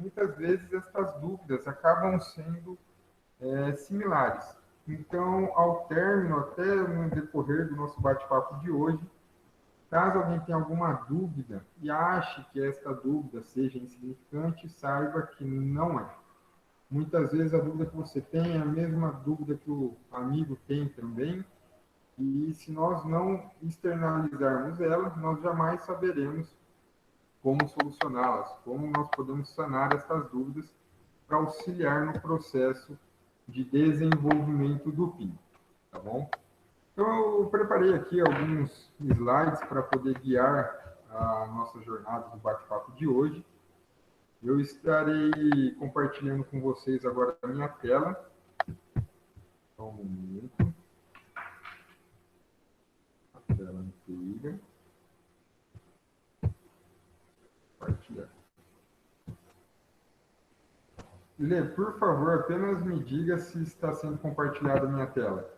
muitas vezes estas dúvidas acabam sendo similares. Então, ao término, até no decorrer do nosso bate-papo de hoje, caso alguém tenha alguma dúvida e ache que esta dúvida seja insignificante, saiba que não é. Muitas vezes a dúvida que você tem é a mesma dúvida que o amigo tem também, e se nós não externalizarmos ela, nós jamais saberemos como solucioná-las, como nós podemos sanar essas dúvidas para auxiliar no processo de desenvolvimento do PIN, tá bom? Então, eu preparei aqui alguns slides para poder guiar a nossa jornada do bate-papo de hoje. Eu estarei compartilhando com vocês agora a minha tela. Só um momento. A tela inteira. Compartilhar. Lê, por favor, apenas me diga se está sendo compartilhada a minha tela.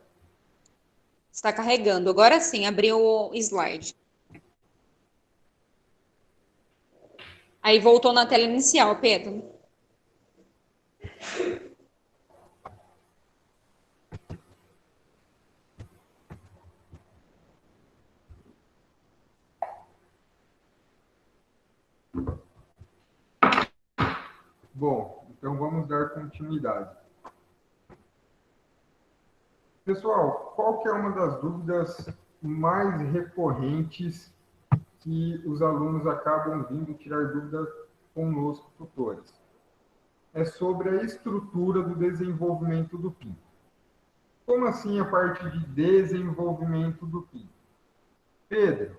Está carregando. Agora sim, abriu o slide. Aí voltou na tela inicial, Pedro. Bom, então vamos dar continuidade. Pessoal, qual que é uma das dúvidas mais recorrentes que os alunos acabam vindo tirar dúvidas conosco, tutores? É sobre a estrutura do desenvolvimento do PIN. Como assim a parte de desenvolvimento do PIN? Pedro,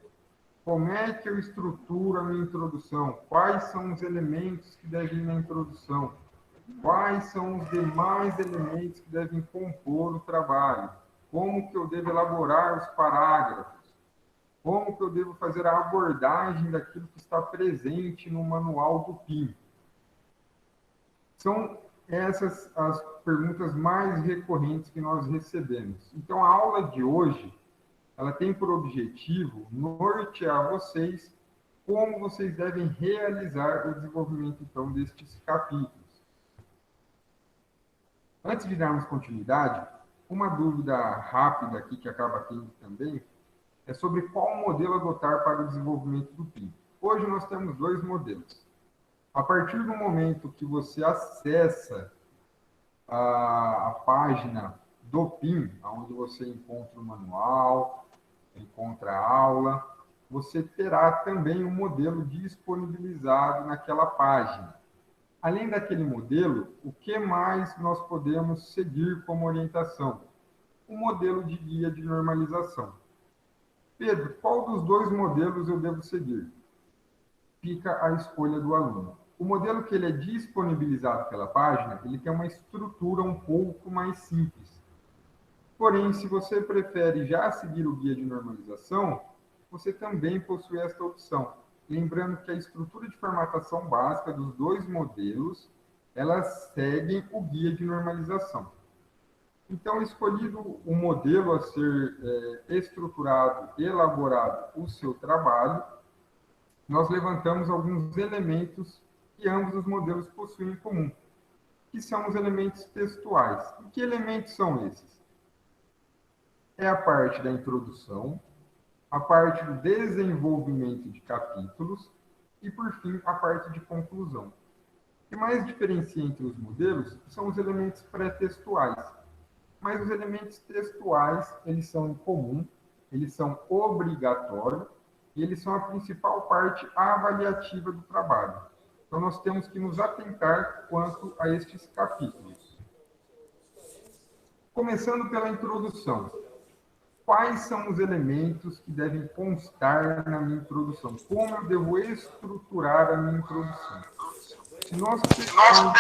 como é que eu estruturo a minha introdução? Quais são os elementos que devem ir na introdução? Quais são os demais elementos que devem compor o trabalho? Como que eu devo elaborar os parágrafos? Como que eu devo fazer a abordagem daquilo que está presente no manual do PIN? São essas as perguntas mais recorrentes que nós recebemos. Então, a aula de hoje, ela tem por objetivo nortear vocês como vocês devem realizar o desenvolvimento, então, destes capítulos. Antes de darmos continuidade, uma dúvida rápida aqui que acaba tendo também é sobre qual modelo adotar para o desenvolvimento do PIN. Hoje nós temos dois modelos. A partir do momento que você acessa a página do PIN, onde você encontra o manual, encontra a aula, você terá também um modelo disponibilizado naquela página. Além daquele modelo, o que mais nós podemos seguir como orientação? O modelo de guia de normalização. Pedro, qual dos dois modelos eu devo seguir? Fica a escolha do aluno. O modelo que ele é disponibilizado pela página, ele tem uma estrutura um pouco mais simples. Porém, se você prefere já seguir o guia de normalização, você também possui esta opção. Lembrando que a estrutura de formatação básica dos dois modelos, elas seguem o guia de normalização. Então, escolhido o modelo a ser estruturado, elaborado o seu trabalho, nós levantamos alguns elementos que ambos os modelos possuem em comum, que são os elementos textuais. E que elementos são esses? É a parte da introdução, a parte do desenvolvimento de capítulos e, por fim, a parte de conclusão. O que mais diferencia entre os modelos são os elementos pré-textuais. Mas os elementos textuais, eles são em comum, eles são obrigatórios e eles são a principal parte avaliativa do trabalho. Então, nós temos que nos atentar quanto a estes capítulos. Começando pela introdução. Quais são os elementos que devem constar na minha introdução? Como eu devo estruturar a minha introdução? Se nós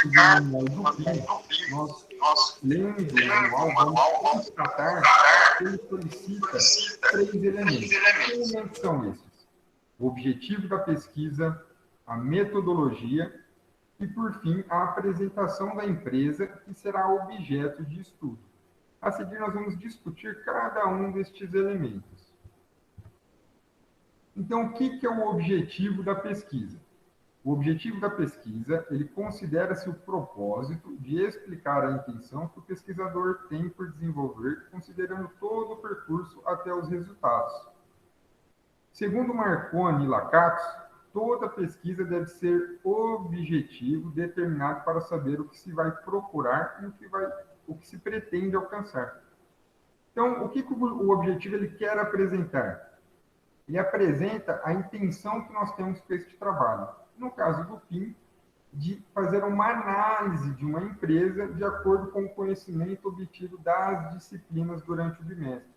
pegarmos o manual do PIN, nós lendo o manual, vamos constatar que ele solicita três elementos. Que elementos são esses? O objetivo da pesquisa, a metodologia e, por fim, a apresentação da empresa, que será objeto de estudo. A seguir, nós vamos discutir cada um destes elementos. Então, o que é o objetivo da pesquisa? O objetivo da pesquisa, ele considera-se o propósito de explicar a intenção que o pesquisador tem por desenvolver, considerando todo o percurso até os resultados. Segundo Marconi e Lakatos, toda pesquisa deve ser objetivo, determinado para saber o que se vai procurar e o que se pretende alcançar. Então, o que o objetivo ele quer apresentar? Ele apresenta a intenção que nós temos com este trabalho. No caso do PIN, de fazer uma análise de uma empresa de acordo com o conhecimento obtido das disciplinas durante o bimestre.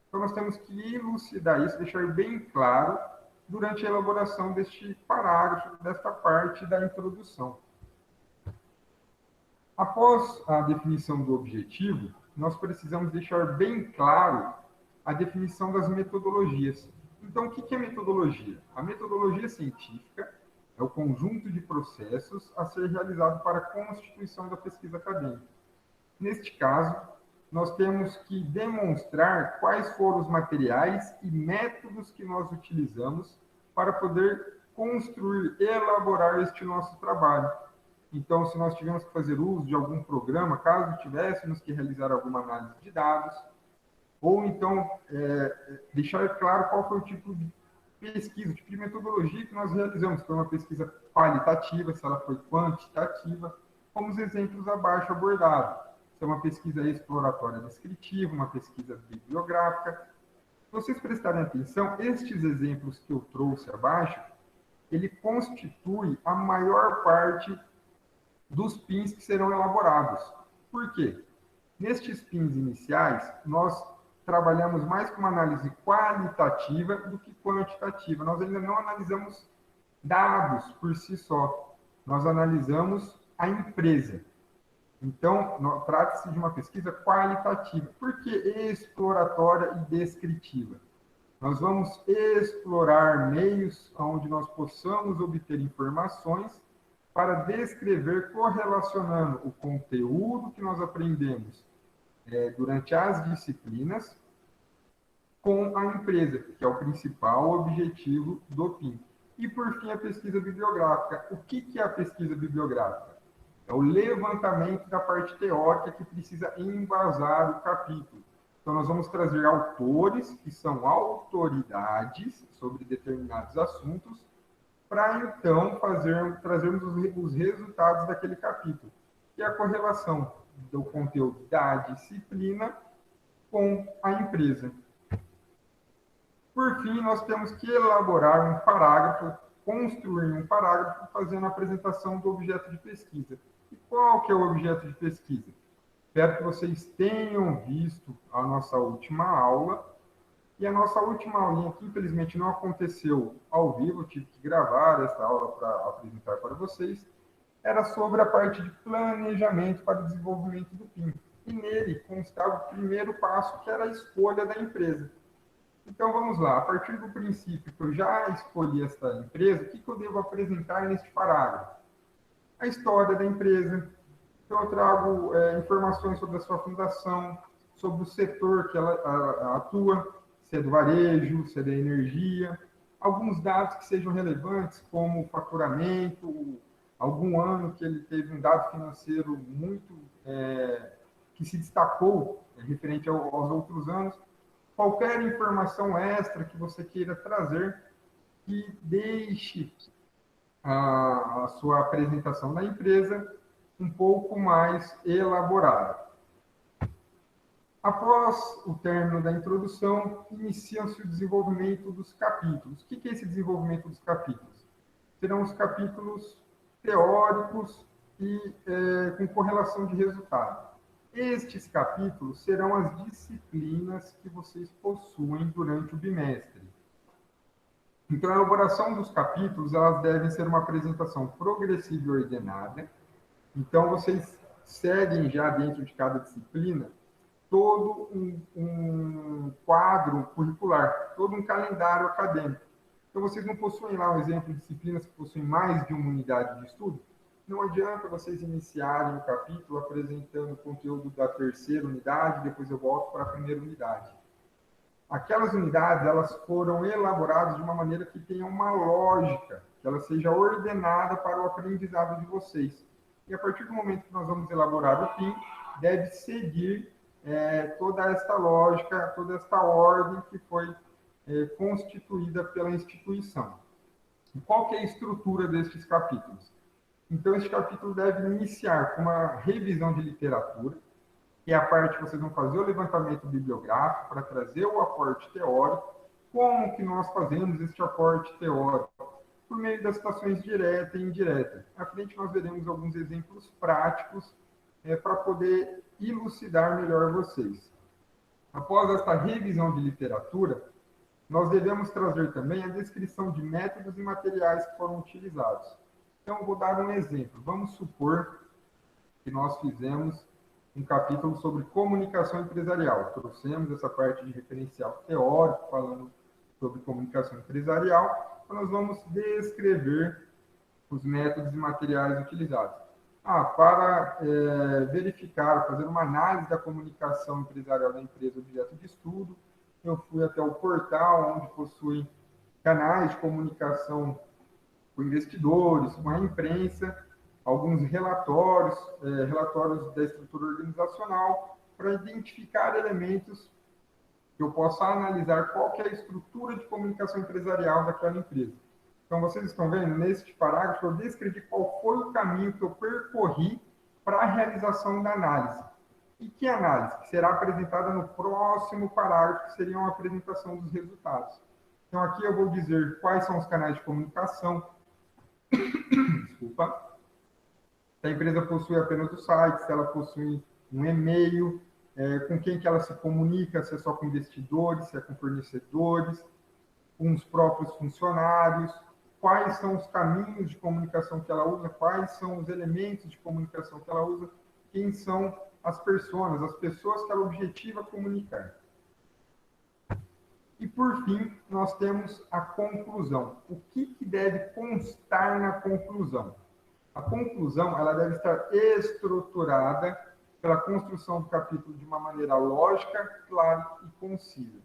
Então, nós temos que elucidar isso, deixar bem claro durante a elaboração deste parágrafo, desta parte da introdução. Após a definição do objetivo, nós precisamos deixar bem claro a definição das metodologias. Então, o que é metodologia? A metodologia científica é o conjunto de processos a ser realizado para a constituição da pesquisa acadêmica. Neste caso, nós temos que demonstrar quais foram os materiais e métodos que nós utilizamos para poder construir, elaborar este nosso trabalho. Então, se nós tivermos que fazer uso de algum programa, caso tivéssemos que realizar alguma análise de dados, ou então deixar claro qual foi o tipo de pesquisa, o tipo de metodologia que nós realizamos. Foi uma pesquisa qualitativa, se ela foi quantitativa, como os exemplos abaixo abordados. Se é uma pesquisa exploratória descritiva, uma pesquisa bibliográfica. Se vocês prestarem atenção, estes exemplos que eu trouxe abaixo, ele constitui a maior parte dos PINs que serão elaborados. Por quê? Nestes PINs iniciais, nós trabalhamos mais com uma análise qualitativa do que quantitativa. Nós ainda não analisamos dados por si só. Nós analisamos a empresa. Então, trata-se de uma pesquisa qualitativa. Por que exploratória e descritiva? Nós vamos explorar meios onde nós possamos obter informações para descrever, correlacionando o conteúdo que nós aprendemos durante as disciplinas com a empresa, que é o principal objetivo do PIN. E, por fim, a pesquisa bibliográfica. O que é a pesquisa bibliográfica? É o levantamento da parte teórica que precisa embasar o capítulo. Então, nós vamos trazer autores que são autoridades sobre determinados assuntos, para, então, trazermos os resultados daquele capítulo, que é a correlação do conteúdo da disciplina com a empresa. Por fim, nós temos que elaborar um parágrafo, construir um parágrafo fazendo a apresentação do objeto de pesquisa. E qual que é o objeto de pesquisa? Espero que vocês tenham visto a nossa última aula. E a nossa última aulinha, que infelizmente não aconteceu ao vivo, eu tive que gravar essa aula para apresentar para vocês, era sobre a parte de planejamento para o desenvolvimento do PIN. E nele constava o primeiro passo, que era a escolha da empresa. Então, vamos lá. A partir do princípio que eu já escolhi esta empresa, o que eu devo apresentar neste parágrafo? A história da empresa. Então, eu trago informações sobre a sua fundação, sobre o setor que ela atua, se é do varejo, se é da energia, alguns dados que sejam relevantes, como o faturamento, algum ano que ele teve um dado financeiro muito que se destacou referente aos outros anos. Qualquer informação extra que você queira trazer, que deixe a sua apresentação da empresa um pouco mais elaborada. Após o término da introdução, inicia-se o desenvolvimento dos capítulos. O que é esse desenvolvimento dos capítulos? Serão os capítulos teóricos e com correlação de resultado. Estes capítulos serão as disciplinas que vocês possuem durante o bimestre. Então, a elaboração dos capítulos, elas devem ser uma apresentação progressiva e ordenada. Então, vocês seguem já dentro de cada disciplina todo um quadro curricular, todo um calendário acadêmico. Então, vocês não possuem lá um exemplo de disciplinas que possuem mais de uma unidade de estudo? Não adianta vocês iniciarem o capítulo apresentando o conteúdo da terceira unidade, depois eu volto para a primeira unidade. Aquelas unidades, elas foram elaboradas de uma maneira que tenha uma lógica, que ela seja ordenada para o aprendizado de vocês. E a partir do momento que nós vamos elaborar o PIN, deve seguir toda esta lógica, toda esta ordem que foi constituída pela instituição. E qual que é a estrutura destes capítulos? Então, este capítulo deve iniciar com uma revisão de literatura, que é a parte que vocês vão fazer o levantamento bibliográfico para trazer o aporte teórico. Como que nós fazemos este aporte teórico? Por meio das citações direta e indireta. À frente nós veremos alguns exemplos práticos para poder elucidar melhor vocês. Após esta revisão de literatura, nós devemos trazer também a descrição de métodos e materiais que foram utilizados. Então, eu vou dar um exemplo. Vamos supor que nós fizemos um capítulo sobre comunicação empresarial. Trouxemos essa parte de referencial teórico, falando sobre comunicação empresarial, então nós vamos descrever os métodos e materiais utilizados. Para verificar, fazer uma análise da comunicação empresarial da empresa objeto de estudo, eu fui até o portal, onde possui canais de comunicação com investidores, com a imprensa, alguns relatórios da estrutura organizacional, para identificar elementos que eu possa analisar qual que é a estrutura de comunicação empresarial daquela empresa. Então, vocês estão vendo, neste parágrafo, eu descrevi qual foi o caminho que eu percorri para a realização da análise. E que análise? Que será apresentada no próximo parágrafo, que seria uma apresentação dos resultados. Então, aqui eu vou dizer quais são os canais de comunicação. Desculpa. Se a empresa possui apenas o site, se ela possui um e-mail, com quem que ela se comunica, se é só com investidores, se é com fornecedores, com os próprios funcionários, quais são os caminhos de comunicação que ela usa, quais são os elementos de comunicação que ela usa, quem são as pessoas que ela objetiva comunicar. E, por fim, nós temos a conclusão. O que deve constar na conclusão? A conclusão ela deve estar estruturada pela construção do capítulo de uma maneira lógica, clara e concisa.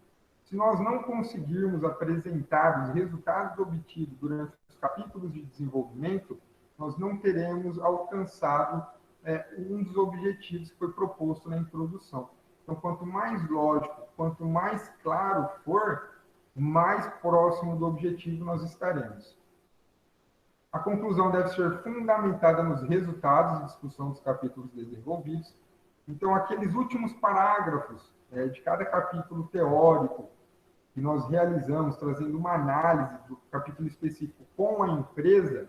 Se nós não conseguirmos apresentar os resultados obtidos durante os capítulos de desenvolvimento, nós não teremos alcançado um dos objetivos que foi proposto na introdução. Então, quanto mais lógico, quanto mais claro for, mais próximo do objetivo nós estaremos. A conclusão deve ser fundamentada nos resultados de discussão dos capítulos desenvolvidos. Então, aqueles últimos parágrafos de cada capítulo teórico que nós realizamos, trazendo uma análise do capítulo específico com a empresa,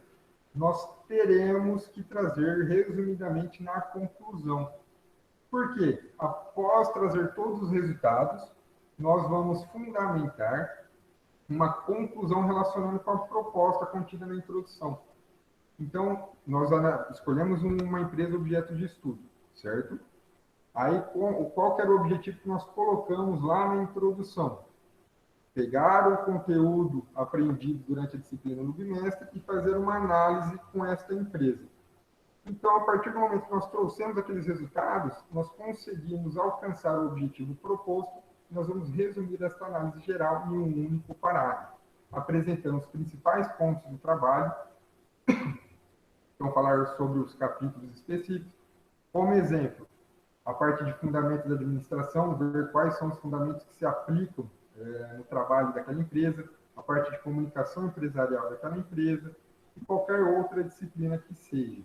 nós teremos que trazer resumidamente na conclusão. Por quê? Após trazer todos os resultados, nós vamos fundamentar uma conclusão relacionando com a proposta contida na introdução. Então, nós escolhemos uma empresa objeto de estudo, certo? Aí, qual que era o objetivo que nós colocamos lá na introdução? Pegar o conteúdo aprendido durante a disciplina no bimestre e fazer uma análise com esta empresa. Então, a partir do momento que nós trouxemos aqueles resultados, nós conseguimos alcançar o objetivo proposto. Nós vamos resumir esta análise geral em um único parágrafo, apresentando os principais pontos do trabalho. Então, falar sobre os capítulos específicos. Como exemplo, a parte de fundamentos da administração, ver quais são os fundamentos que se aplicam no trabalho daquela empresa, a parte de comunicação empresarial daquela empresa e qualquer outra disciplina que seja.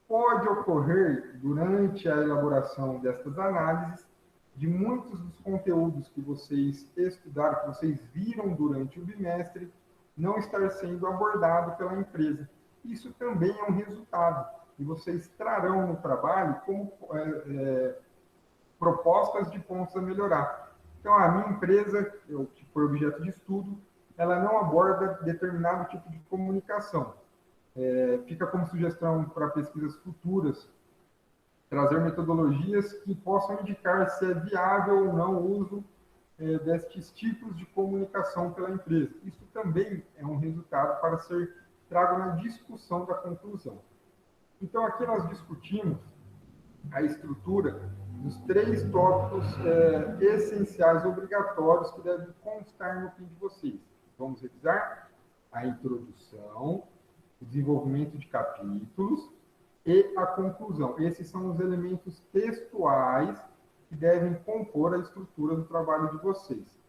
Pode ocorrer, durante a elaboração destas análises, de muitos dos conteúdos que vocês estudaram, que vocês viram durante o bimestre, não estar sendo abordado pela empresa. Isso também é um resultado, e vocês trarão no trabalho como propostas de pontos a melhorar. Então, a minha empresa, que foi objeto de estudo, ela não aborda determinado tipo de comunicação. Fica como sugestão para pesquisas futuras, trazer metodologias que possam indicar se é viável ou não o uso destes tipos de comunicação pela empresa. Isso também é um resultado para ser trago na discussão da conclusão. Então, aqui nós discutimos a estrutura dos 3 tópicos essenciais, obrigatórios, que devem constar no fim de vocês. Vamos revisar? a introdução, o desenvolvimento de capítulos e a conclusão. Esses são os elementos textuais que devem compor a estrutura do trabalho de vocês.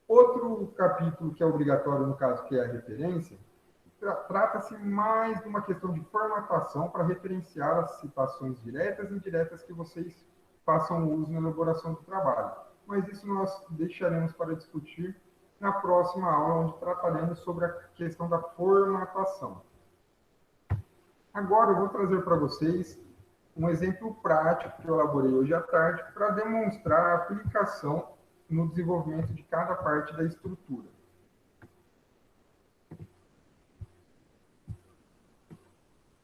Outro capítulo que é obrigatório, no caso, que é a referência, trata-se mais de uma questão de formatação para referenciar as citações diretas e indiretas que vocês façam uso na elaboração do trabalho. Mas isso nós deixaremos para discutir na próxima aula, onde trataremos sobre a questão da formatação. Agora eu vou trazer para vocês um exemplo prático que eu elaborei hoje à tarde para demonstrar a aplicação no desenvolvimento de cada parte da estrutura.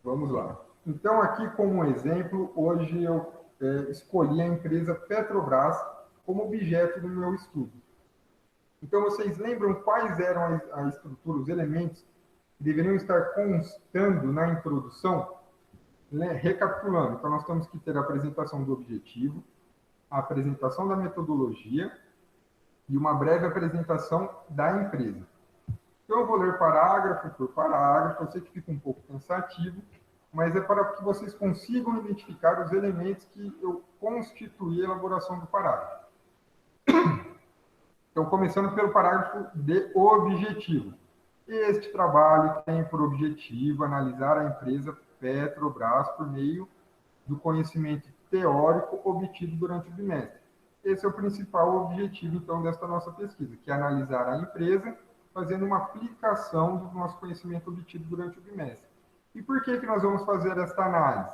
Vamos lá. Então, aqui como exemplo, hoje eu escolhi a empresa Petrobras como objeto do meu estudo. Então, vocês lembram quais eram a estrutura, os elementos que deveriam estar constando na introdução? Recapitulando, então nós temos que ter a apresentação do objetivo, a apresentação da metodologia e uma breve apresentação da empresa. Então, eu vou ler parágrafo por parágrafo, eu sei que fica um pouco cansativo, mas é para que vocês consigam identificar os elementos que eu constituí a elaboração do parágrafo. Então, começando pelo parágrafo de objetivo. Este trabalho tem por objetivo analisar a empresa Petrobras por meio do conhecimento teórico obtido durante o bimestre. Esse é o principal objetivo, então, desta nossa pesquisa, que é analisar a empresa fazendo uma aplicação do nosso conhecimento obtido durante o bimestre. E por que nós vamos fazer esta análise?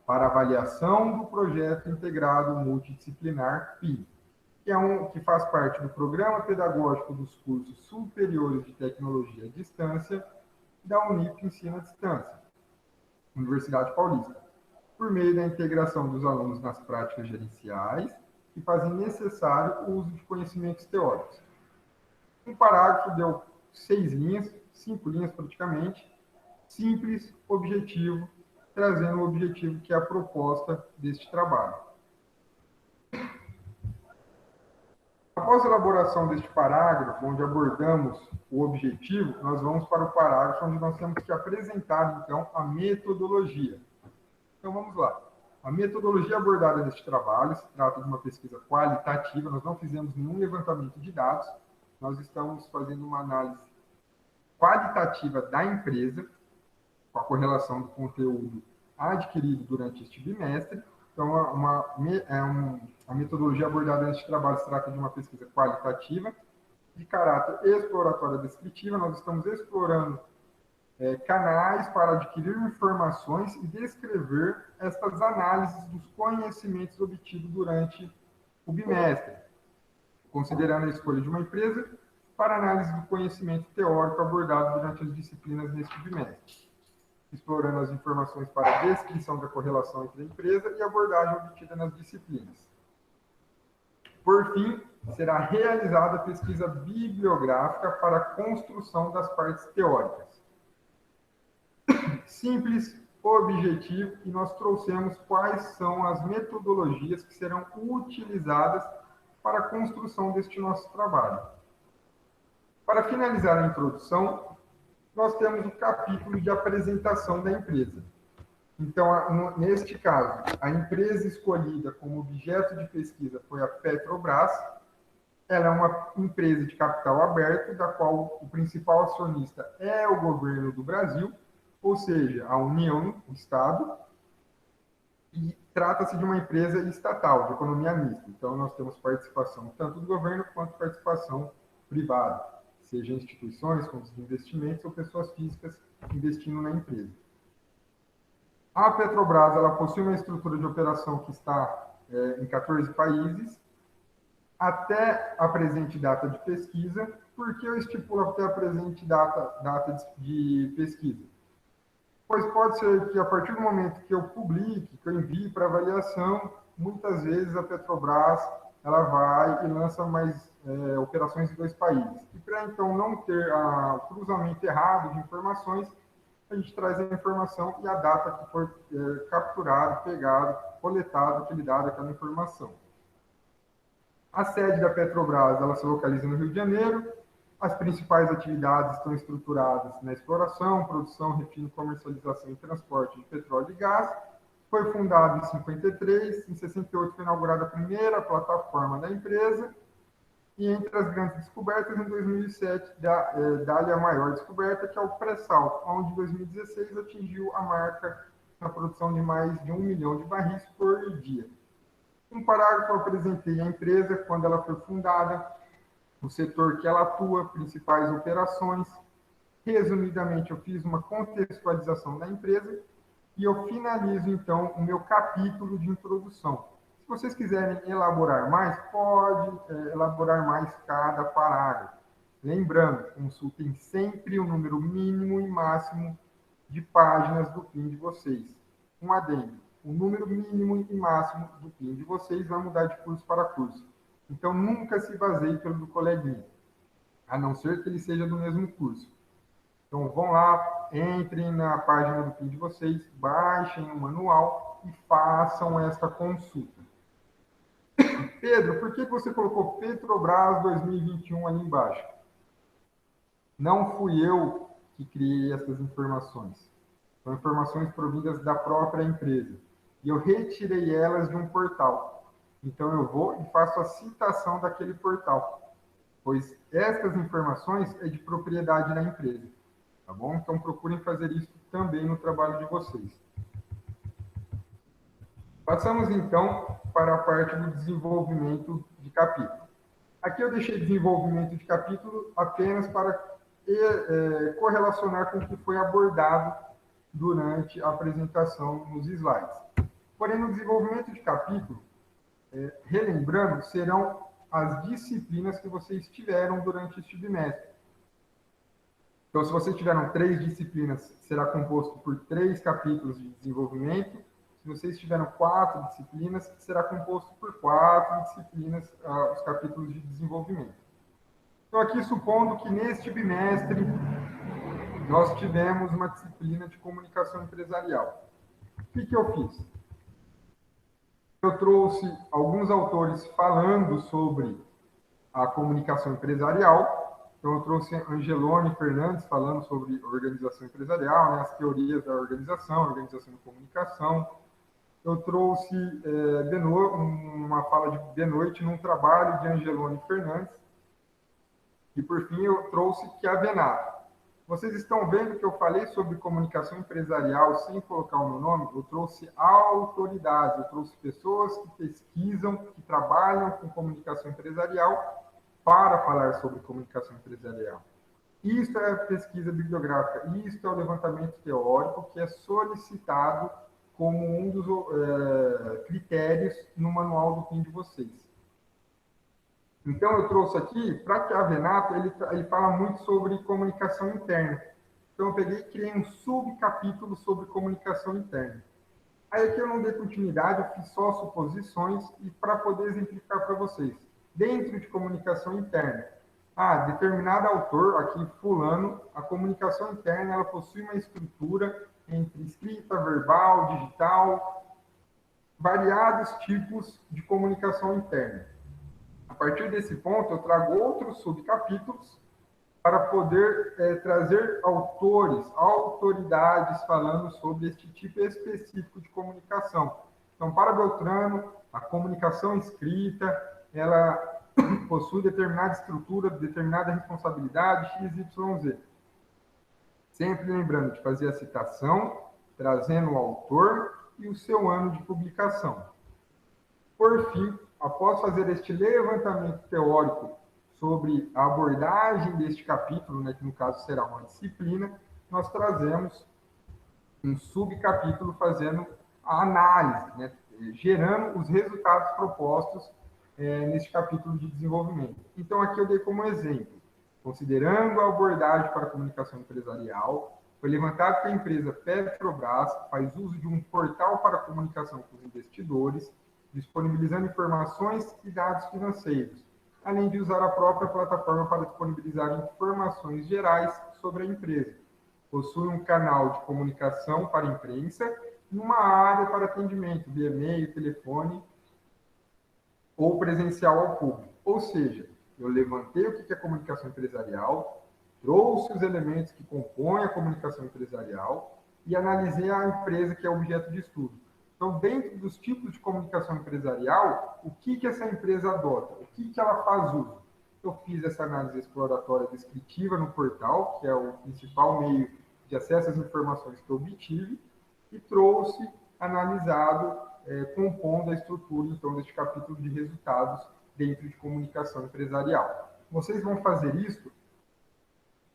Para avaliação do projeto integrado multidisciplinar PI, que faz parte do Programa Pedagógico dos Cursos Superiores de Tecnologia à Distância da Unip Ensino à Distância, Universidade Paulista, por meio da integração dos alunos nas práticas gerenciais, que fazem necessário o uso de conhecimentos teóricos. Um parágrafo deu 6 linhas, 5 linhas praticamente, simples, objetivo, trazendo o objetivo que é a proposta deste trabalho. Após a elaboração deste parágrafo, onde abordamos o objetivo, nós vamos para o parágrafo onde nós temos que apresentar, então, a metodologia. Então, vamos lá. A metodologia abordada neste trabalho se trata de uma pesquisa qualitativa, nós não fizemos nenhum levantamento de dados, nós estamos fazendo uma análise qualitativa da empresa, com a correlação do conteúdo adquirido durante este bimestre. Então, a metodologia abordada neste trabalho se trata de uma pesquisa qualitativa, de caráter exploratória descritiva. Nós estamos explorando canais para adquirir informações e descrever estas análises dos conhecimentos obtidos durante o bimestre, considerando a escolha de uma empresa para análise do conhecimento teórico abordado durante as disciplinas neste bimestre, explorando as informações para a descrição da correlação entre a empresa e a abordagem obtida nas disciplinas. Por fim, será realizada a pesquisa bibliográfica para a construção das partes teóricas. Simples, objetivo, e nós trouxemos quais são as metodologias que serão utilizadas para a construção deste nosso trabalho. Para finalizar a introdução, nós temos o capítulo de apresentação da empresa. Então, neste caso, a empresa escolhida como objeto de pesquisa foi a Petrobras. Ela é uma empresa de capital aberto, da qual o principal acionista é o governo do Brasil, ou seja, a União, o Estado, e trata-se de uma empresa estatal, de economia mista. Então, nós temos participação tanto do governo quanto participação privada, seja instituições, fundos de investimentos ou pessoas físicas investindo na empresa. A Petrobras, ela possui uma estrutura de operação que está em 14 países, até a presente data de pesquisa. Por que eu estipulo até a presente data de pesquisa? Pois pode ser que, a partir do momento que eu publique, que eu envie para avaliação, muitas vezes a Petrobras ela vai e lança mais operações em 2 países. E para, então, não ter o cruzamento errado de informações, a gente traz a informação e a data que for capturado, pegado, coletado, utilizada aquela informação. A sede da Petrobras ela se localiza no Rio de Janeiro, As principais atividades estão estruturadas na exploração, produção, refino, comercialização e transporte de petróleo e gás. Foi fundado em 53, em 68 foi inaugurada a primeira plataforma da empresa, e entre as grandes descobertas, em 2007, dá-lhe a maior descoberta, que é o pré-sal, onde em 2016 atingiu a marca na produção de mais de 1 milhão de barris por dia. Um parágrafo eu apresentei a empresa quando ela foi fundada, o setor que ela atua, principais operações. Resumidamente, eu fiz uma contextualização da empresa e eu finalizo, então, o meu capítulo de introdução. Se vocês quiserem elaborar mais, pode elaborar mais cada parágrafo. Lembrando, consultem sempre o número mínimo e máximo de páginas do PIN de vocês. Um adendo. O número mínimo e máximo do PIN de vocês vai mudar de curso para curso. Então, nunca se baseie pelo do coleguinha, a não ser que ele seja do mesmo curso. Então, vão lá, entrem na página do PIN de vocês, baixem o manual e façam esta consulta. Pedro, por que você colocou Petrobras 2021 ali embaixo? Não fui eu que criei essas informações. São informações provindas da própria empresa. E eu retirei elas de um portal. Então, eu vou e faço a citação daquele portal, pois estas informações é de propriedade da empresa. Tá bom? Então, procurem fazer isso também no trabalho de vocês. Passamos, então, para a parte do desenvolvimento de capítulo. Aqui eu deixei desenvolvimento de capítulo apenas para correlacionar com o que foi abordado durante a apresentação nos slides. Porém, no desenvolvimento de capítulo, relembrando, serão as disciplinas que vocês tiveram durante este bimestre. Então, se vocês tiveram 3 disciplinas, será composto por 3 capítulos de desenvolvimento. Se vocês tiveram 4 disciplinas, será composto por 4 disciplinas, os capítulos de desenvolvimento. Então, aqui, supondo que neste bimestre nós tivemos uma disciplina de comunicação empresarial. O que eu fiz? Eu trouxe alguns autores falando sobre a comunicação empresarial. Então, eu trouxe Angelone Fernandes falando sobre organização empresarial, né, as teorias da organização de comunicação. Eu trouxe uma fala de Benoit num trabalho de Angelone Fernandes. E, por fim, eu trouxe Chiavenato. Vocês estão vendo que eu falei sobre comunicação empresarial sem colocar o meu nome? Eu trouxe autoridades, eu trouxe pessoas que pesquisam, que trabalham com comunicação empresarial para falar sobre comunicação empresarial. Isso é pesquisa bibliográfica, isso é o levantamento teórico que é solicitado como um dos critérios no manual do PIN de vocês. Então, eu trouxe aqui, para Chiavenato, ele fala muito sobre comunicação interna. Então, eu peguei e criei um subcapítulo sobre comunicação interna. Aí, aqui eu não dei continuidade, eu fiz só suposições e para poder exemplificar para vocês. Dentro de comunicação interna, determinado autor, aqui fulano, a comunicação interna, ela possui uma estrutura entre escrita, verbal, digital, variados tipos de comunicação interna. A partir desse ponto, eu trago outros subcapítulos para poder trazer autores, autoridades falando sobre este tipo específico de comunicação. Então, para Beltrano, a comunicação escrita, ela possui determinada estrutura, determinada responsabilidade, XYZ. Sempre lembrando de fazer a citação, trazendo o autor e o seu ano de publicação. Por fim, após fazer este levantamento teórico sobre a abordagem deste capítulo, né, que no caso será uma disciplina, nós trazemos um subcapítulo fazendo a análise, né, gerando os resultados propostos neste capítulo de desenvolvimento. Então, aqui eu dei como exemplo, considerando a abordagem para a comunicação empresarial, foi levantado que a empresa Petrobras faz uso de um portal para comunicação com os investidores, disponibilizando informações e dados financeiros, além de usar a própria plataforma para disponibilizar informações gerais sobre a empresa. Possui um canal de comunicação para a imprensa e uma área para atendimento via e-mail, telefone ou presencial ao público. Ou seja, Eu levantei o que é comunicação empresarial, trouxe os elementos que compõem a comunicação empresarial e analisei a empresa que é objeto de estudo. Então, dentro dos tipos de comunicação empresarial, o que essa empresa adota? O que ela faz uso? Eu fiz essa análise exploratória descritiva no portal, que é o principal meio de acesso às informações que eu obtive, e trouxe analisado, compondo a estrutura, então, deste capítulo de resultados dentro de comunicação empresarial. Vocês vão fazer isso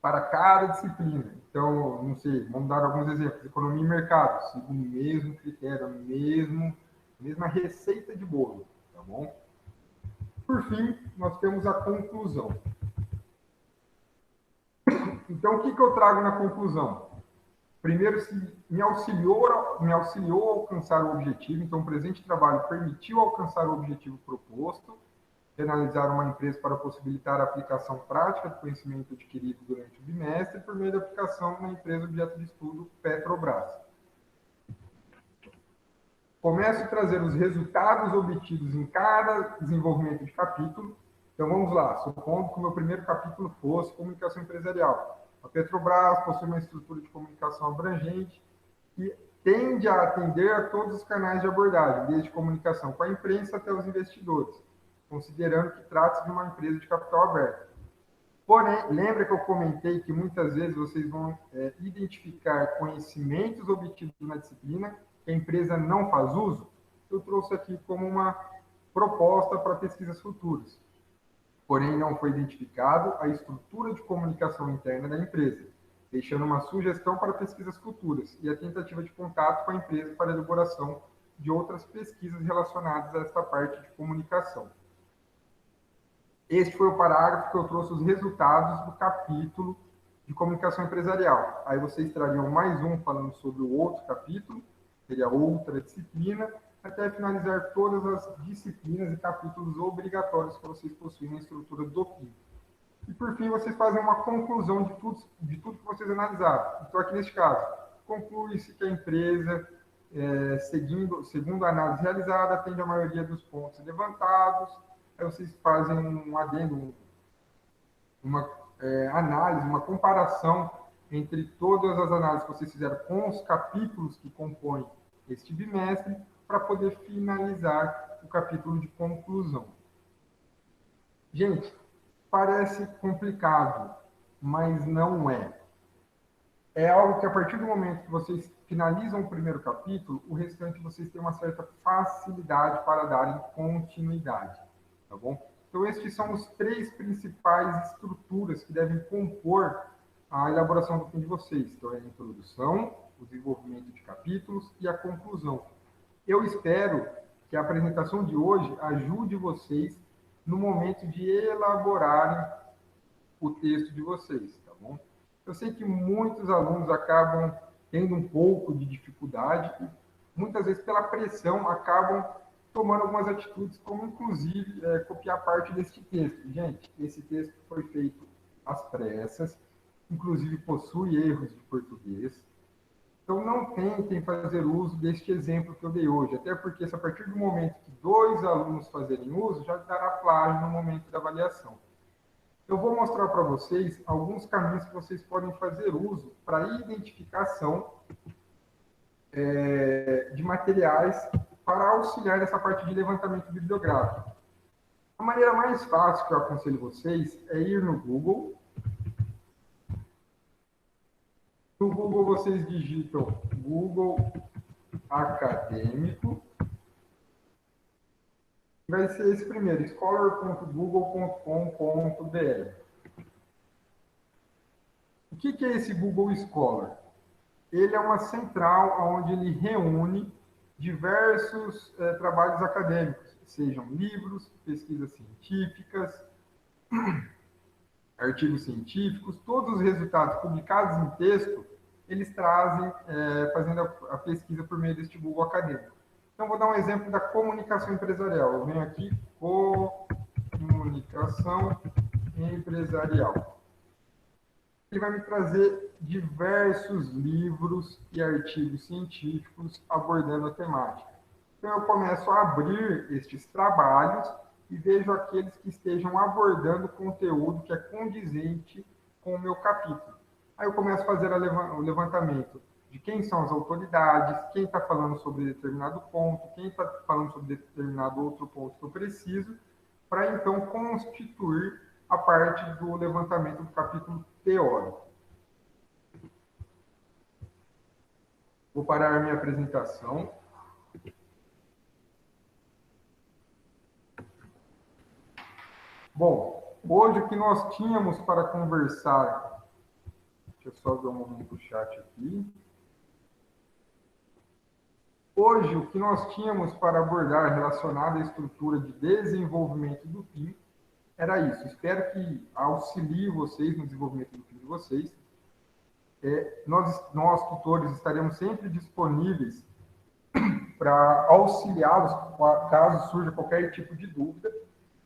para cada disciplina. Então, não sei, vamos dar alguns exemplos. Economia e mercado, segundo o mesmo critério, mesma receita de bolo, tá bom? Por fim, nós temos a conclusão. Então, o que eu trago na conclusão? Primeiro, me auxiliou a alcançar o objetivo. Então, o presente trabalho permitiu alcançar o objetivo proposto, analisar uma empresa para possibilitar a aplicação prática do conhecimento adquirido durante o bimestre por meio da aplicação na empresa objeto de estudo Petrobras. Começo a trazer os resultados obtidos em cada desenvolvimento de capítulo. Então, vamos lá, supondo que o meu primeiro capítulo fosse comunicação empresarial. A Petrobras possui uma estrutura de comunicação abrangente que tende a atender a todos os canais de abordagem, desde comunicação com a imprensa até os investidores, considerando que trata-se de uma empresa de capital aberto. Porém, lembra que eu comentei que muitas vezes vocês vão identificar conhecimentos obtidos na disciplina que a empresa não faz uso? Eu trouxe aqui como uma proposta para pesquisas futuras. Porém, não foi identificado a estrutura de comunicação interna da empresa, deixando uma sugestão para pesquisas futuras e a tentativa de contato com a empresa para a elaboração de outras pesquisas relacionadas a esta parte de comunicação. Este foi o parágrafo que eu trouxe os resultados do capítulo de comunicação empresarial. Aí vocês trariam mais um falando sobre o outro capítulo, seria outra disciplina, até finalizar todas as disciplinas e capítulos obrigatórios que vocês possuem na estrutura do PIN. E, por fim, vocês fazem uma conclusão de tudo que vocês analisaram. Então, aqui neste caso, conclui-se que a empresa, segundo a análise realizada, atende a maioria dos pontos levantados. Aí vocês fazem um adendo, uma análise, uma comparação entre todas as análises que vocês fizeram com os capítulos que compõem este bimestre, para poder finalizar o capítulo de conclusão. Gente, parece complicado, mas não é. É algo que, a partir do momento que vocês finalizam o primeiro capítulo, o restante vocês têm uma certa facilidade para darem continuidade, tá bom? Então, estes são os 3 principais estruturas que devem compor a elaboração do PIN de vocês. Então, é a introdução, o desenvolvimento de capítulos e a conclusão. Eu espero que a apresentação de hoje ajude vocês no momento de elaborarem o texto de vocês, tá bom? Eu sei que muitos alunos acabam tendo um pouco de dificuldade e muitas vezes pela pressão acabam tomando algumas atitudes, como inclusive copiar parte deste texto. Gente, esse texto foi feito às pressas, inclusive possui erros de português. Então, não tentem fazer uso deste exemplo que eu dei hoje, até porque se a partir do momento que 2 alunos fazerem uso, já dará plágio no momento da avaliação. Eu vou mostrar para vocês alguns caminhos que vocês podem fazer uso para identificação de materiais para auxiliar nessa parte de levantamento bibliográfico. A maneira mais fácil que eu aconselho vocês é ir no Google. No Google, vocês digitam Google Acadêmico. Vai ser esse primeiro, scholar.google.com.br. O que é esse Google Scholar? Ele é uma central onde ele reúne diversos trabalhos acadêmicos, sejam livros, pesquisas científicas, artigos científicos, todos os resultados publicados em texto, eles trazem, fazendo a pesquisa por meio deste Google Acadêmico. Então, vou dar um exemplo da comunicação empresarial. Eu venho aqui, comunicação empresarial. Ele vai me trazer diversos livros e artigos científicos abordando a temática. Então, eu começo a abrir estes trabalhos e vejo aqueles que estejam abordando conteúdo que é condizente com o meu capítulo. Aí eu começo a fazer o levantamento de quem são as autoridades, quem está falando sobre determinado ponto, quem está falando sobre determinado outro ponto que eu preciso, para então constituir a parte do levantamento do capítulo teórico. Vou parar a minha apresentação. Bom, hoje o que nós tínhamos para conversar, deixa eu só dar um momento no chat aqui. Hoje, o que nós tínhamos para abordar relacionado à estrutura de desenvolvimento do PIN era isso. Espero que auxilie vocês no desenvolvimento do PIN de vocês. Nós, tutores, estaremos sempre disponíveis para auxiliá-los caso surja qualquer tipo de dúvida.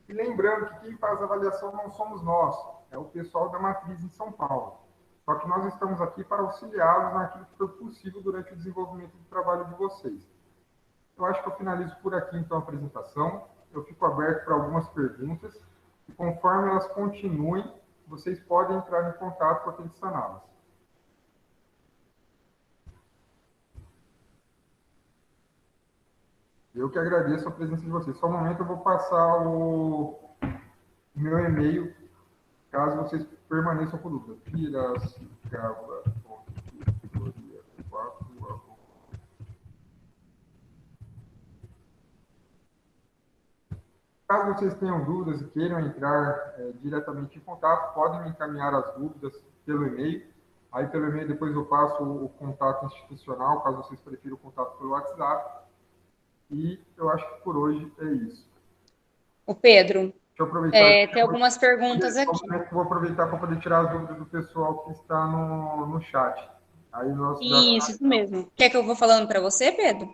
E lembrando que quem faz a avaliação não somos nós, é o pessoal da Matriz em São Paulo. Só que nós estamos aqui para auxiliá-los naquilo que for possível durante o desenvolvimento do trabalho de vocês. Eu acho que eu finalizo por aqui, então, a apresentação. Eu fico aberto para algumas perguntas. E conforme elas continuem, vocês podem entrar em contato para a gente saná-las. Eu que agradeço a presença de vocês. Só um momento, eu vou passar o meu e-mail, caso vocês permaneçam com dúvida. Piracicaba. Caso vocês tenham dúvidas e queiram entrar diretamente em contato, podem me encaminhar as dúvidas pelo e-mail. Aí, pelo e-mail, depois eu passo o contato institucional, caso vocês prefiram o contato pelo WhatsApp. E eu acho que por hoje é isso. O Pedro, deixa eu aproveitar tem algumas perguntas aqui. Vou aproveitar para poder tirar as dúvidas do pessoal que está no chat. Aí nós Isso mesmo. Quer que eu vou falando para você, Pedro?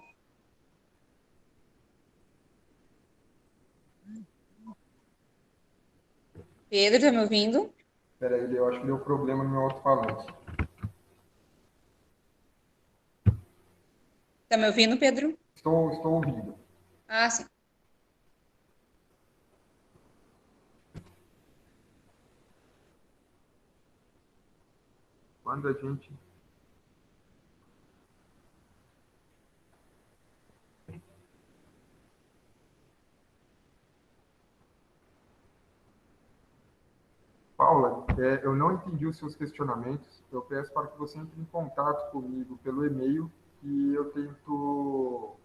Pedro, tá me ouvindo? Espera aí, eu acho que deu problema no meu alto-falante. Tá me ouvindo, Pedro? Estou ouvindo. Ah, sim. Quando a gente... Paula, eu não entendi os seus questionamentos. Eu peço para que você entre em contato comigo pelo e-mail que eu tento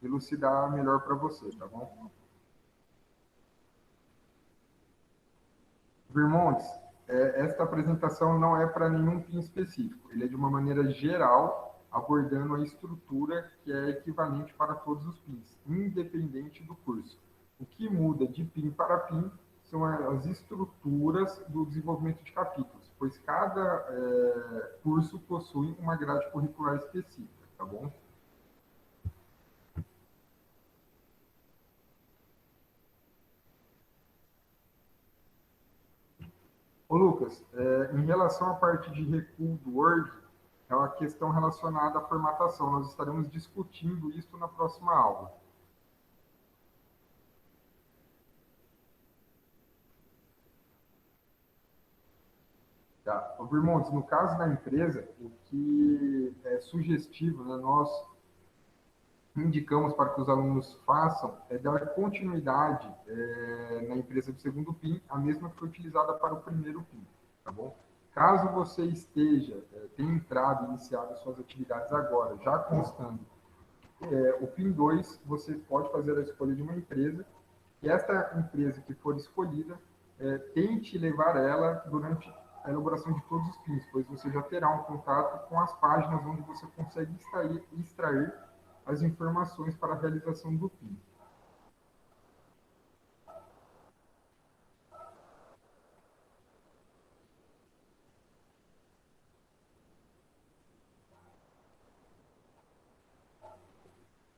elucidar melhor para você, tá bom? Vermontes, esta apresentação não é para nenhum PIN específico. Ele é de uma maneira geral, abordando a estrutura que é equivalente para todos os PINs, independente do curso. O que muda de PIN para PIN são as estruturas do desenvolvimento de capítulos, pois cada curso possui uma grade curricular específica, tá bom? Ô, Lucas, em relação à parte de recuo do Word, é uma questão relacionada à formatação. Nós estaremos discutindo isso na próxima aula. Tá. Virmontes, no caso da empresa, o que é sugestivo, né, nós indicamos para que os alunos façam é dar continuidade na empresa do segundo PIN, a mesma que foi utilizada para o primeiro PIN, tá bom? Caso você esteja, tenha entrado, iniciado as suas atividades agora, já constando o PIN 2, você pode fazer a escolha de uma empresa, e esta empresa que for escolhida, tente levar ela durante a elaboração de todos os PINs, pois você já terá um contato com as páginas onde você consegue extrair as informações para a realização do PIN.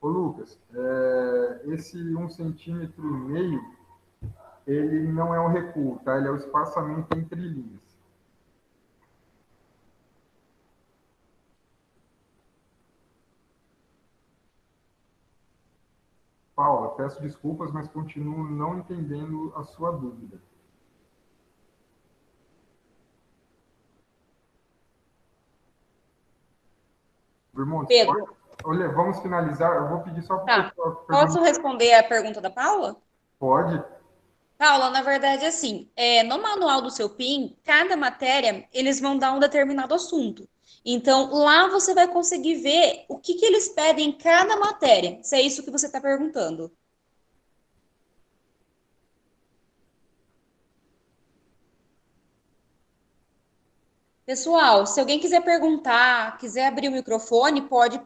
Ô, Lucas, esse 1,5 centímetro, ele não é um recuo, tá? Ele é o espaçamento entre linhas. Paula, peço desculpas, mas continuo não entendendo a sua dúvida. Irmãos, Pedro, olha, vamos finalizar. Eu vou pedir só para o tá. pessoal Posso perguntar. responder a pergunta da Paula? Pode? Paula, na verdade, assim, no manual do seu PIN, cada matéria, eles vão dar um determinado assunto. Então, lá você vai conseguir ver o que eles pedem em cada matéria, se é isso que você está perguntando. Pessoal, se alguém quiser perguntar, quiser abrir o microfone, pode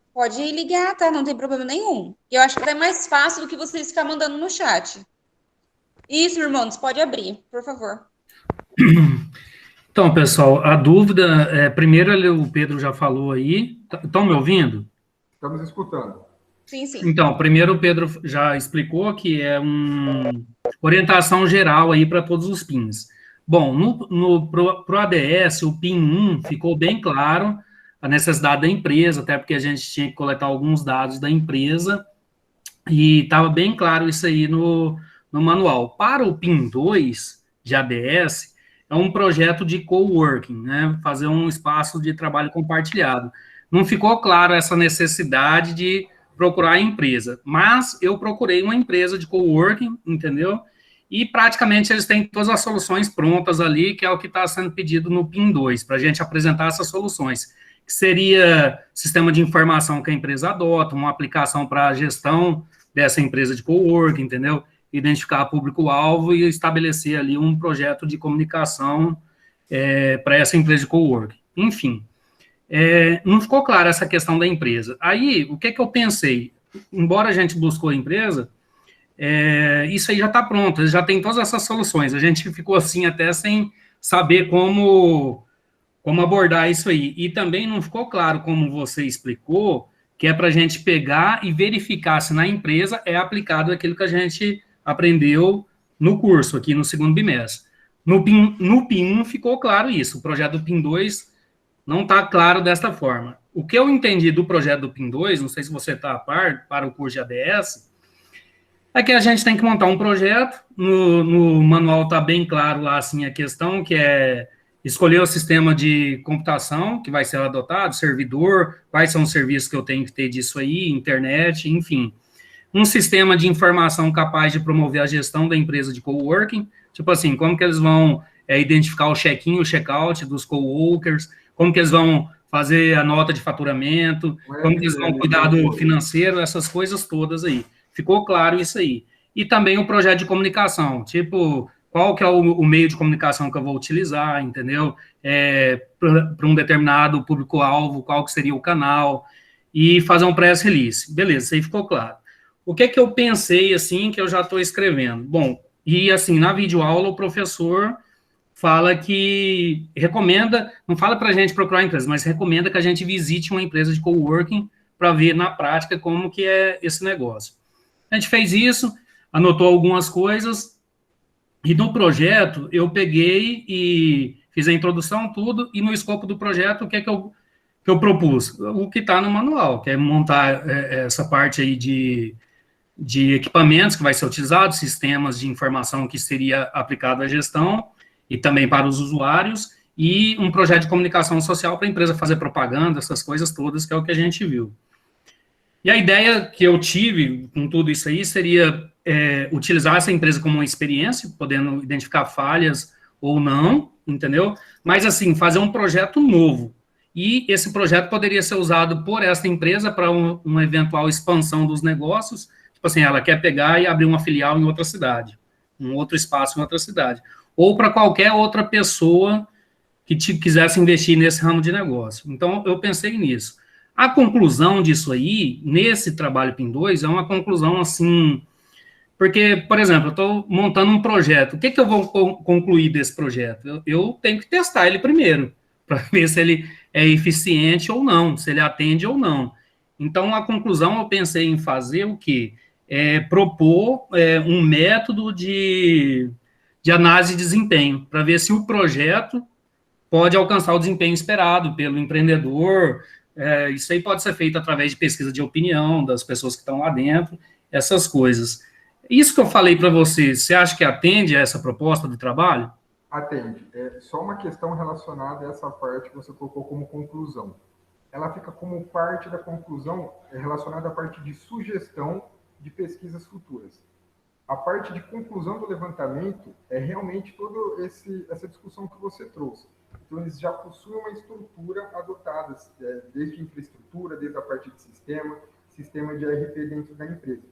ligar, tá? Não tem problema nenhum. Eu acho que é mais fácil do que vocês ficar mandando no chat. Isso, irmãos, pode abrir, por favor. Então, pessoal, a dúvida, primeiro o Pedro já falou aí, estão me ouvindo? Estamos escutando. Sim, sim. Então, primeiro o Pedro já explicou que é uma orientação geral aí para todos os PINs. Bom, pro ADS, o PIN 1 ficou bem claro a necessidade da empresa, até porque a gente tinha que coletar alguns dados da empresa, e estava bem claro isso aí no manual. Para o PIN 2 de ADS, é um projeto de coworking, né? Fazer um espaço de trabalho compartilhado. Não ficou claro essa necessidade de procurar a empresa, mas eu procurei uma empresa de coworking, entendeu? E praticamente eles têm todas as soluções prontas ali, que é o que está sendo pedido no PIN 2, para a gente apresentar essas soluções, que seria sistema de informação que a empresa adota, uma aplicação para a gestão dessa empresa de coworking, entendeu? Identificar público-alvo e estabelecer ali um projeto de comunicação para essa empresa de coworking. Enfim, não ficou clara essa questão da empresa. Aí, o que eu pensei? Embora a gente buscou a empresa, isso aí já está pronto, já tem todas essas soluções. A gente ficou assim até sem saber como abordar isso aí. E também não ficou claro, como você explicou, que é para a gente pegar e verificar se na empresa é aplicado aquilo que a gente aprendeu no curso, aqui no segundo bimestre. No PIN 1 ficou claro isso, o projeto do PIN 2 não está claro desta forma. O que eu entendi do projeto do PIN 2, não sei se você está a par, para o curso de ADS, é que a gente tem que montar um projeto, no manual está bem claro lá, assim, a questão, que é escolher o sistema de computação que vai ser adotado, servidor, quais são os serviços que eu tenho que ter disso aí, internet, enfim. Um sistema de informação capaz de promover a gestão da empresa de coworking, tipo assim, como que eles vão identificar o check-in, o check-out dos coworkers, como que eles vão fazer a nota de faturamento, como que eles vão cuidar do financeiro, essas coisas todas aí. Ficou claro isso aí. E também o projeto de comunicação, tipo, qual que é o meio de comunicação que eu vou utilizar, entendeu? Para um determinado público-alvo, qual que seria o canal, e fazer um press release. Beleza, isso aí ficou claro. O que eu pensei, assim, que eu já estou escrevendo? Bom, e assim, na videoaula o professor fala que recomenda, não fala para a gente procurar empresa, mas recomenda que a gente visite uma empresa de coworking para ver na prática como que é esse negócio. A gente fez isso, anotou algumas coisas, e no projeto eu peguei e fiz a introdução, tudo, e no escopo do projeto, o que eu propus? O que está no manual, que é montar essa parte aí de equipamentos que vai ser utilizado, sistemas de informação que seria aplicado à gestão, e também para os usuários, e um projeto de comunicação social para a empresa fazer propaganda, essas coisas todas, que é o que a gente viu. E a ideia que eu tive com tudo isso aí seria utilizar essa empresa como uma experiência, podendo identificar falhas ou não, entendeu? Mas, assim, fazer um projeto novo. E esse projeto poderia ser usado por essa empresa para uma eventual expansão dos negócios. Tipo assim, ela quer pegar e abrir uma filial em outra cidade, um outro espaço em outra cidade. Ou para qualquer outra pessoa que quisesse investir nesse ramo de negócio. Então, eu pensei nisso. A conclusão disso aí, nesse trabalho PIN 2, é uma conclusão assim, porque, por exemplo, eu estou montando um projeto, o que eu vou concluir desse projeto? Eu tenho que testar ele primeiro, para ver se ele é eficiente ou não, se ele atende ou não. Então, a conclusão eu pensei em fazer o quê? Propor um método de análise de desempenho, para ver se o projeto pode alcançar o desempenho esperado pelo empreendedor. Isso aí pode ser feito através de pesquisa de opinião das pessoas que estão lá dentro. essas coisas. Isso que eu falei para você, você acha que atende a essa proposta do trabalho? Atende. É só uma questão relacionada a essa parte que você colocou como conclusão. Ela fica como parte da conclusão relacionada à parte de sugestão de pesquisas futuras. A parte de conclusão do levantamento é realmente toda essa discussão que você trouxe. Então, eles já possuem uma estrutura adotada, desde infraestrutura, desde a parte de sistema de ERP dentro da empresa.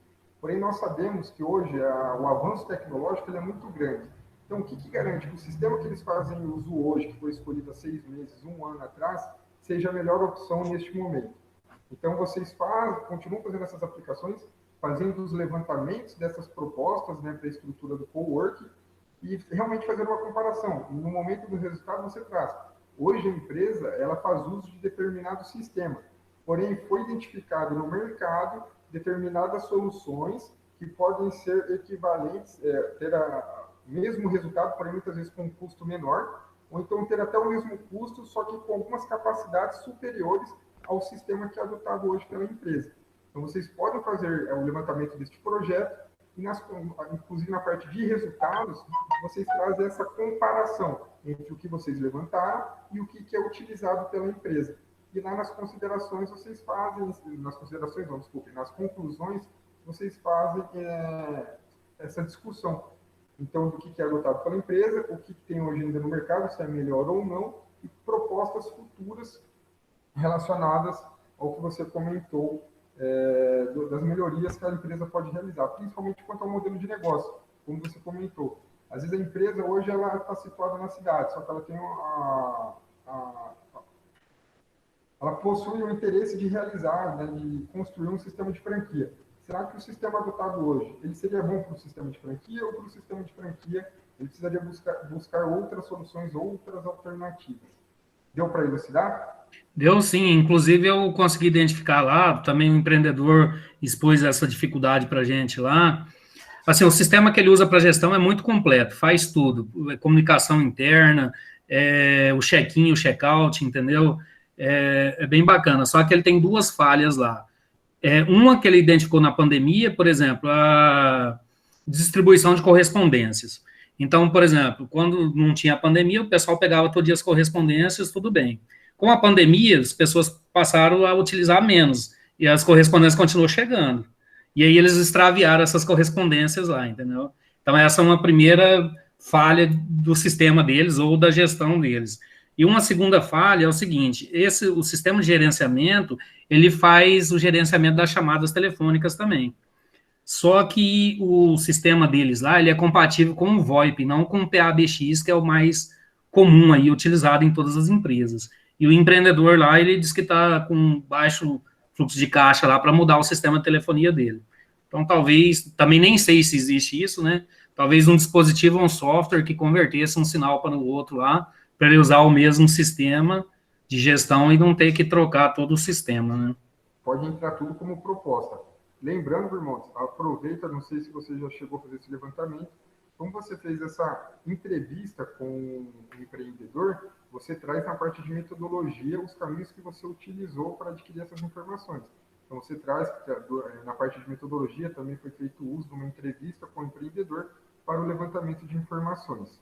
Porém, nós sabemos que hoje o avanço tecnológico é muito grande. Então, o que garante que o sistema que eles fazem uso hoje, que foi escolhido há 6 meses, 1 ano atrás, seja a melhor opção neste momento? Então, vocês continuam fazendo essas aplicações, fazendo os levantamentos dessas propostas, né, para a estrutura do coworking e realmente fazer uma comparação. E no momento do resultado, você traz. Hoje, a empresa ela faz uso de determinado sistema, porém, foi identificado no mercado determinadas soluções que podem ser equivalentes, ter o mesmo resultado, porém, muitas vezes com um custo menor, ou então ter até o mesmo custo, só que com algumas capacidades superiores ao sistema que é adotado hoje pela empresa. Então, vocês podem fazer o levantamento deste projeto e, inclusive na parte de resultados, vocês trazem essa comparação entre o que vocês levantaram e o que é utilizado pela empresa. E lá nas considerações vocês fazem, nas conclusões, vocês fazem essa discussão. Então, do que é adotado pela empresa, o que tem hoje ainda no mercado, se é melhor ou não, e propostas futuras relacionadas ao que você comentou, das melhorias que a empresa pode realizar, principalmente quanto ao modelo de negócio, como você comentou. Às vezes a empresa hoje ela está situada na cidade, só que ela tem ela possui o interesse de realizar, né, de construir um sistema de franquia. Será que o sistema adotado hoje, ele seria bom para o sistema de franquia ou para o sistema de franquia ele precisaria buscar outras soluções, outras alternativas? Deu para elucidar? Deu sim, inclusive eu consegui identificar lá, também o empreendedor expôs essa dificuldade para a gente lá. Assim, o sistema que ele usa para gestão é muito completo, faz tudo, comunicação interna, o check-in, o check-out, entendeu? É bem bacana, só que ele tem 2 falhas lá. Uma que ele identificou na pandemia, por exemplo, a distribuição de correspondências. Então, por exemplo, quando não tinha pandemia, o pessoal pegava todo dia as correspondências, tudo bem. Com a pandemia, as pessoas passaram a utilizar menos, e as correspondências continuam chegando. E aí eles extraviaram essas correspondências lá, entendeu? Então, essa é uma primeira falha do sistema deles ou da gestão deles. E uma segunda falha é o seguinte, o sistema de gerenciamento, ele faz o gerenciamento das chamadas telefônicas também. Só que o sistema deles lá, ele é compatível com o VoIP, não com o PABX, que é o mais comum aí, utilizado em todas as empresas. E o empreendedor lá, ele diz que está com baixo fluxo de caixa lá para mudar o sistema de telefonia dele. Então, talvez, também nem sei se existe isso, né? Talvez um dispositivo ou um software que convertesse um sinal para o outro lá, para ele usar o mesmo sistema de gestão e não ter que trocar todo o sistema, né? Pode entrar tudo como proposta. Lembrando, irmãos, aproveita, não sei se você já chegou a fazer esse levantamento, como você fez essa entrevista com o empreendedor, você traz na parte de metodologia os caminhos que você utilizou para adquirir essas informações. Então, você traz que na parte de metodologia também foi feito uso de uma entrevista com o empreendedor para o levantamento de informações.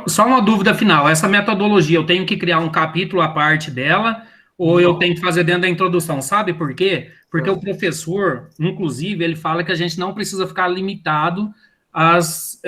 Só uma dúvida final, essa metodologia, eu tenho que criar um capítulo à parte dela, ou eu tenho que fazer dentro da introdução, sabe por quê? Porque o professor, inclusive, ele fala que a gente não precisa ficar limitado às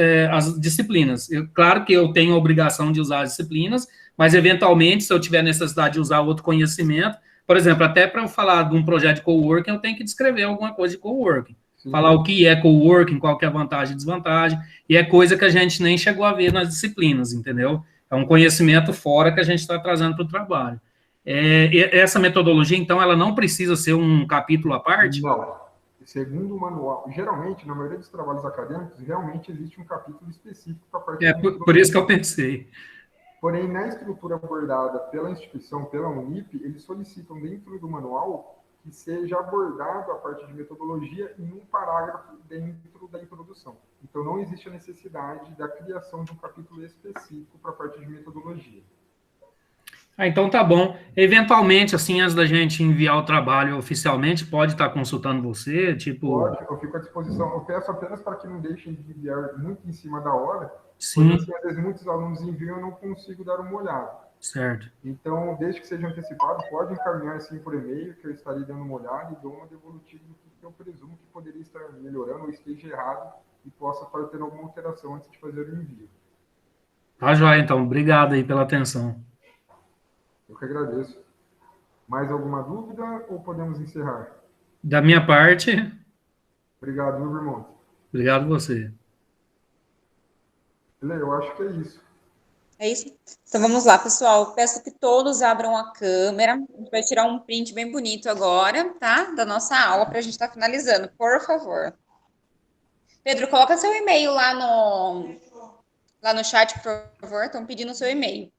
disciplinas. Claro que eu tenho a obrigação de usar as disciplinas, mas, eventualmente, se eu tiver necessidade de usar outro conhecimento, por exemplo, até para eu falar de um projeto de coworking, eu tenho que descrever alguma coisa de coworking. Sim. Falar o que é coworking, qual que é a vantagem e desvantagem, e é coisa que a gente nem chegou a ver nas disciplinas, entendeu? É um conhecimento fora que a gente está trazendo para o trabalho. Essa metodologia, então, ela não precisa ser um capítulo à parte? Não. Segundo o manual, geralmente, na maioria dos trabalhos acadêmicos, realmente existe um capítulo específico para a parte por isso que eu pensei. Porém, na estrutura abordada pela instituição, pela Unip, eles solicitam dentro do manual que seja abordado a parte de metodologia em um parágrafo dentro da introdução. Então, não existe a necessidade da criação de um capítulo específico para a parte de metodologia. Ah, então tá bom. Eventualmente, assim, antes da gente enviar o trabalho oficialmente, pode estar consultando você, tipo... Pode, eu fico à disposição. Eu peço apenas para que não deixem de enviar muito em cima da hora, pois Sim, assim, às vezes muitos alunos enviam e eu não consigo dar uma olhada. certo. Então, desde que seja antecipado, pode encaminhar assim por e-mail, que eu estarei dando uma olhada e dou uma devolutiva do que eu presumo que poderia estar melhorando ou esteja errado e possa estar tendo alguma alteração antes de fazer o envio. Tá joia, então. Obrigado aí pela atenção. Eu que agradeço. Mais alguma dúvida ou podemos encerrar? Da minha parte, Obrigado, meu irmão. obrigado você. Eu acho que é isso. É isso? Então vamos lá, pessoal. Peço que todos abram a câmera. A gente vai tirar um print bem bonito agora, tá? Da nossa aula para a gente estar finalizando, por favor. Pedro, coloca seu e-mail lá no chat, por favor. Estão pedindo o seu e-mail.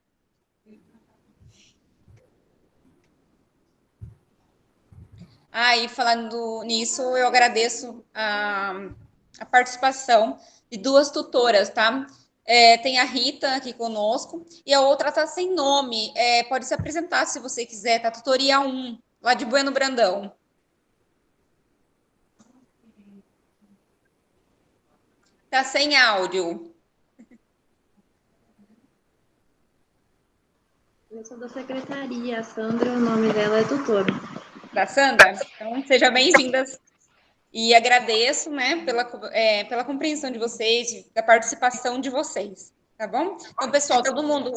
E falando nisso, eu agradeço a participação de duas tutoras, tá? Tem a Rita aqui conosco e a outra tá sem nome. Pode se apresentar se você quiser, tá? Tutoria 1, lá de Bueno Brandão. Tá sem áudio. Eu sou da secretaria, a Sandra, o nome dela é tutora. Da Sandra? Então, sejam bem-vindas. E agradeço, né, pela compreensão de vocês, da participação de vocês, tá bom? Então, pessoal, todo mundo.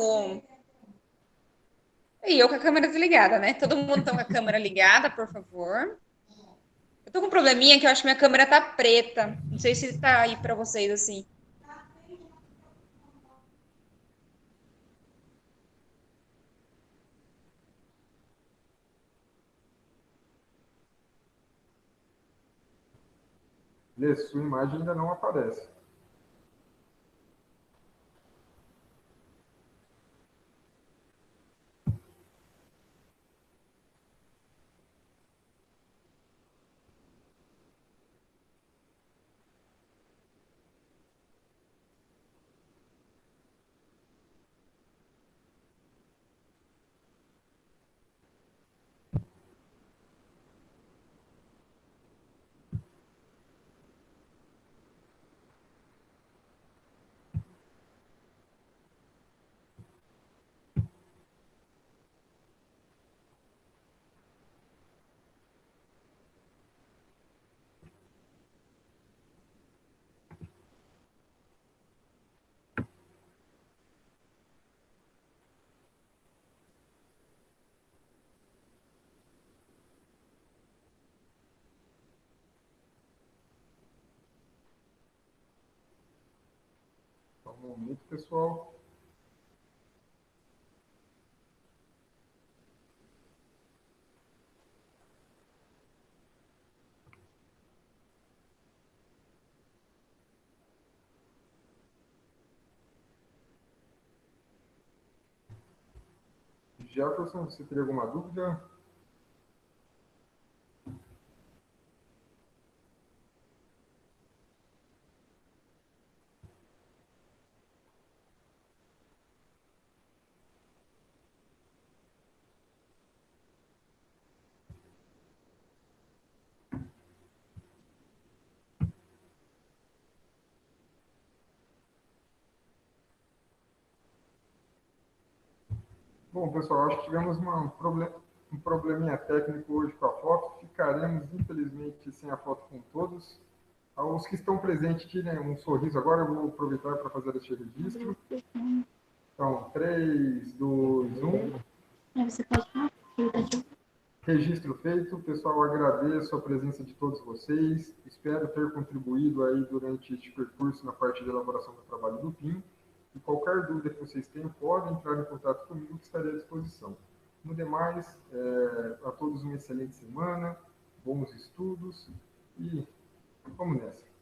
E eu com a câmera desligada, né? Todo mundo tá com a câmera ligada, por favor. Eu tô com um probleminha que eu acho que minha câmera tá preta. Não sei se tá aí para vocês assim. Sua imagem ainda não aparece. Só um momento, pessoal. Jefferson, você teria alguma dúvida? Bom, pessoal, acho que tivemos um probleminha técnico hoje com a foto. Ficaremos, infelizmente, sem a foto com todos. Os que estão presentes, tirem um sorriso agora. Eu vou aproveitar para fazer este registro. Então, 3, 2, 1. Você pode falar? Registro feito. Pessoal, agradeço a presença de todos vocês. Espero ter contribuído aí durante este percurso na parte de elaboração do trabalho do PIN. E qualquer dúvida que vocês tenham, podem entrar em contato comigo, que estarei à disposição. No demais, a todos uma excelente semana, bons estudos e vamos nessa.